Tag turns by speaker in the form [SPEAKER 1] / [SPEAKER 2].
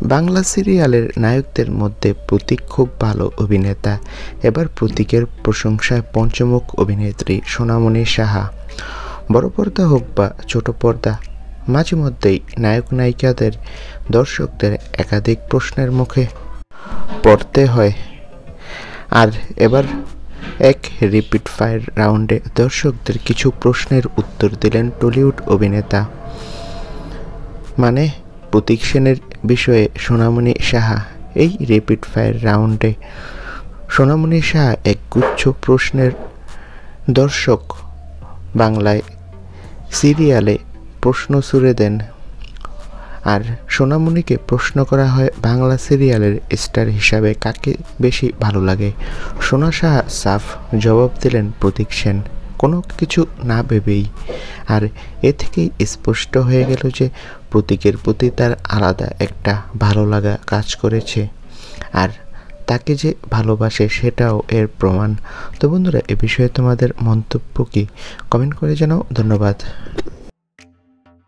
[SPEAKER 1] বাংলা সিরিয়ালের নায়কদের মধ্যে প্রতীক খুব ভালো অভিনেতা। এবার প্রতীকের প্রশংসায় পঞ্চমুখ অভিনেত্রী সোনামণি সাহা। বড় পর্দা হোক বা ছোট পর্দা, মাঝে মধ্যেই নায়ক নায়িকাদের দর্শকদের একাধিক প্রশ্নের মুখে পড়তে হয়। আর এবার এক র্যাপিড ফায়ার রাউন্ডে দর্শকদের কিছু প্রশ্নের উত্তর দিলেন টলিউড অভিনেতা প্রতীক সেনের বিষয়ে সোনামণি সাহা। এই র্যাপিড ফায়ার রাউন্ডে সোনামণি সাহা এক গুচ্ছ প্রশ্নের দর্শক বাংলায় সিরিয়ালে প্রশ্ন ছুড়ে দেন। আর সোনামণিকে প্রশ্ন করা হয় বাংলা সিরিয়ালের স্টার হিসাবে কাকে বেশি ভালো লাগে। সোনা সাহা সাফ জবাব দিলেন প্রতীক সেন, কোনো কিছু না ভেবেই। আর এ থেকেই স্পষ্ট হয়ে গেল যে প্রতীকের প্রতি তার আলাদা একটা ভালো লাগা কাজ করেছে, আর তাকে যে ভালোবাসে সেটাও এর প্রমাণ। তো বন্ধুরা, এ বিষয়ে তোমাদের মন্তব্য কি? কমেন্ট করে জানাও। ধন্যবাদ।